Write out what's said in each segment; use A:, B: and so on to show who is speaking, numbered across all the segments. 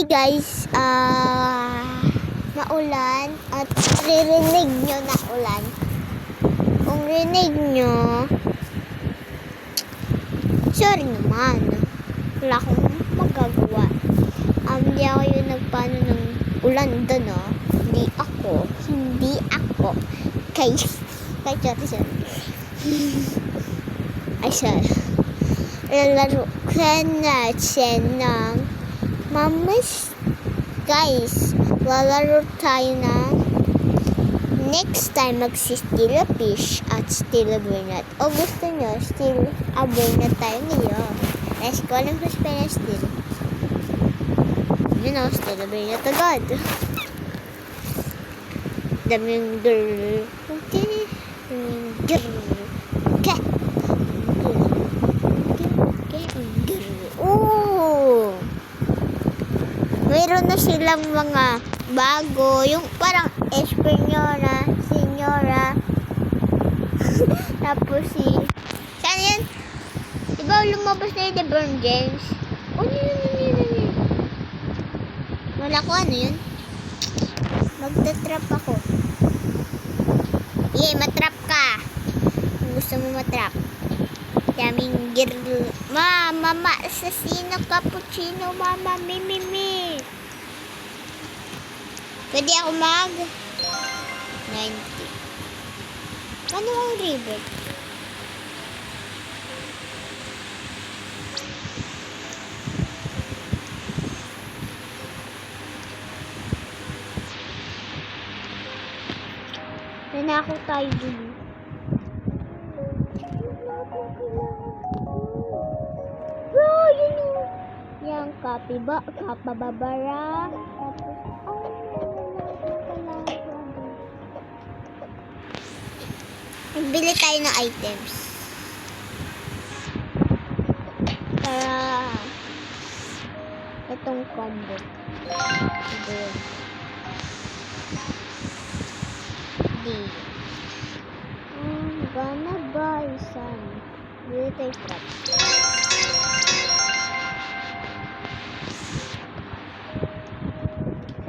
A: Hi guys, maulan at ririnig nyo na ulan. Kung rinig nyo, sorry naman. Wala akong magagawa. Hindi ako yung nagpano ng ulan doon, no? Hindi ako. Kay sorry. Ay, sorry. Lalaro ka natin ng mamas. Guys, lalaro tayo na next time mag-steal a fish at steal a burnat. O gusto nyo, steal a burnat tayo ngayon. Let's go lang sa Spanish steal. You know, steal a burnat agad. Daming girl. Okay. Oh! Mayroon na silang mga bago, yung parang Espanyora, Senyora. Tapos saan yan? Diba lumabas na yung The Burn Games? Oh, yun. Wala ko ano yun? Magtatrap ako. Matrap ka. Kung gusto mo matrap. Daming girl. Mama, assassino, cappuccino, mama, mimi. Pwede ako mag 90. Ano ang river? Nanako tayo dun. Bro, yun yung yung kapababara. Tapos, bili tayo ng items. Para itong combo. I'm gonna buy some. Bili tayo crap.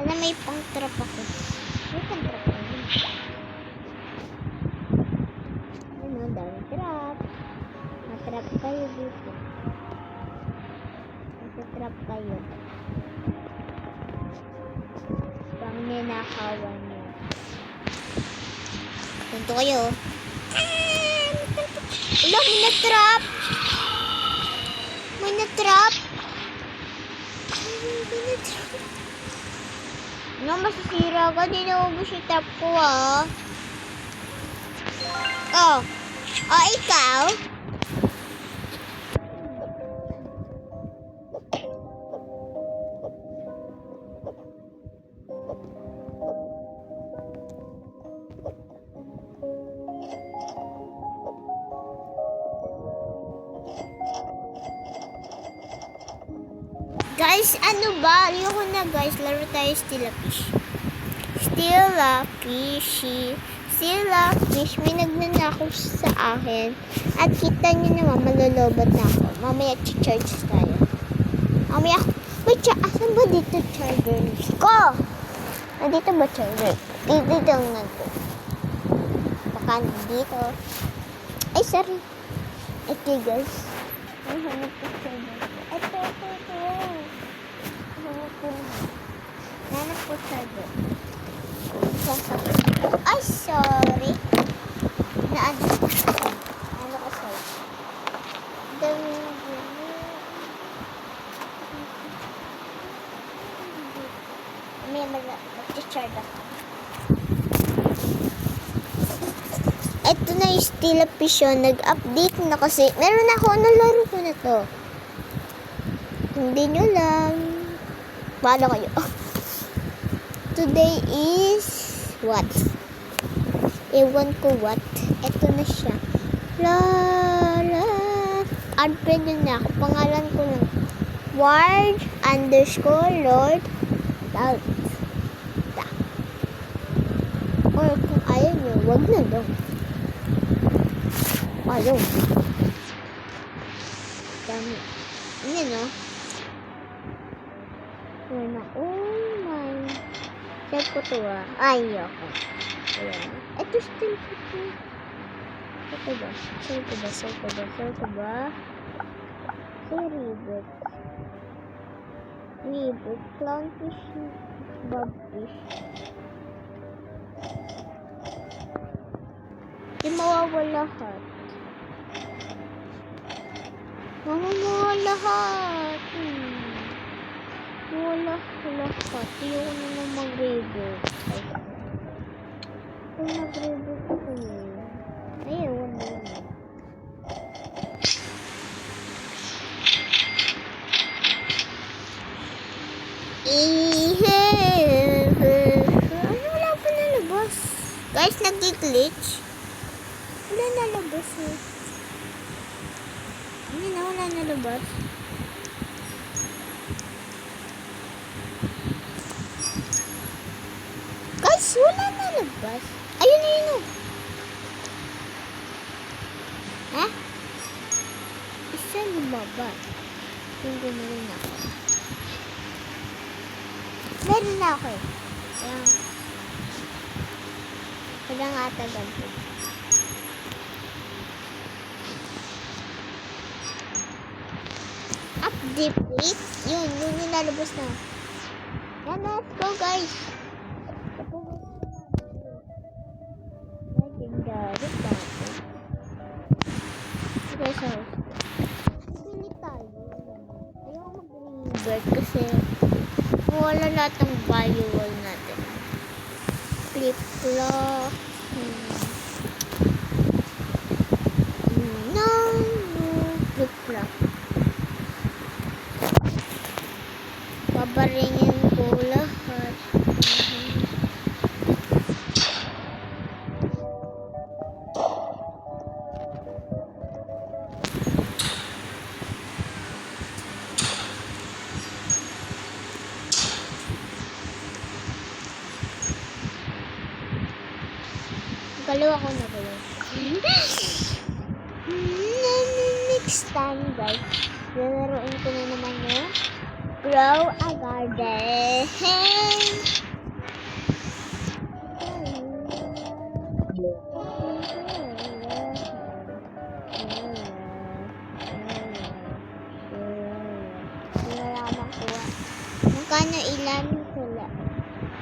A: Sana may pang-trap ako. May pang-trap ako. Ano, daming trap. Matrap kayo dito. Matrap kayo. Pang ninakawan nyo. Punto kayo. Wala, may na-trap. May na-trap. No, masisira ka. Di naubos yung trap ko, ah. Oh, ikaw? Guys, ano ba? Ayoko na guys. Laro tayo steal a fish. Steal a fish. May nagnanakaw sa akin. At kita nyo naman, malulobot na ako. Mamaya charge tayo. Mamaya ako. Wait, asan ba dito charger ko? Nandito ba charger? Dito nandito. Baka nandito. Ay, sorry. Okay guys. Ay, hanap ko charger. Ito. Hanap ko charger. Ay, sorry. Ano ko, sorry. May mag-charge ako. Ito na yung steal a fish yun. Nag-update na kasi. Meron ako. Nalaro ko na to. Hindi nyo lang. Paano kayo? Today is what? Ewan ko what. Ito na siya. Add friend na ako. Pangalan ko lang. Ward_Lord. Or kung ayaw nyo, wag na daw. Ayaw. Dami. Yan o. Wala na Oh my. Save ko to ah. Ay, okay. Ayan. Ito still ito. Ito ba? Save ko ba? Save ko ba? Save ko ba? Say reboot. Reboot. Clownfish. Bobfish. Di mawawala lahat. Mawawala lahat. Wala lahat. Ayoko naman mag-reboot. Kung mag-reboot ako ayaw na yun. Wala pa nalabas. Guys, nag-glitch. Wala nalabas eh. Ano na, wala nalabas. Guys, wala nalabas. Ayun na yun oh. Ha? Isa lumabas. Yung gumaling ako. Meron na ako eh. Kaya nga tagal ko. Update please. Yun yung nalabas na. Yan, let's go guys. Legendary tayo. Okay, sorry. Pili tayo. Ayaw mag-revert kasi wala lahat ng valuable natin. Flip-flop. No, flip-flop. Babaringin ko lahat. Kalawa ko na pala. Next time guys, lalaroin ko na naman yung Grow a Garden. Wala akong makuha. Magkano ilan sila?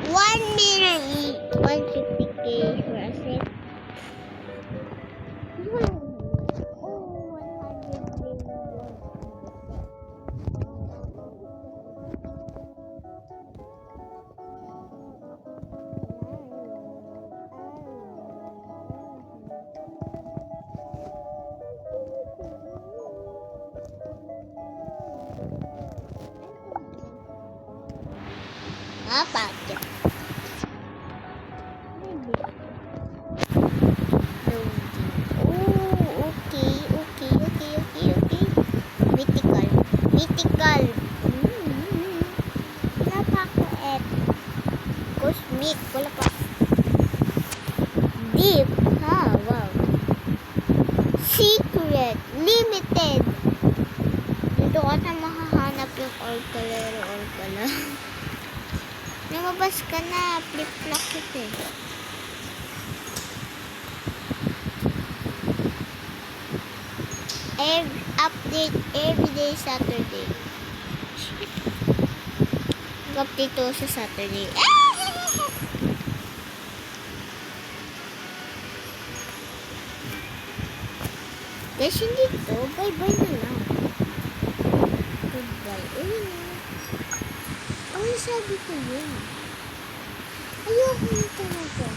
A: 1 million each. 150k for a set. Bakit? Oh, okay. Mythical. Wala pa ako Cosmic. Wala pa. Deep. Wow. Secret. Limited. Dito ka na makahanap yung all color. Lumabas ka na, flip-flop ito eh. Update everyday Saturday. Mag-update to sa Saturday. Guys, hindi to. Bye-bye na lang. Goodbye. Sabi ko yun. Ayoko na talaga.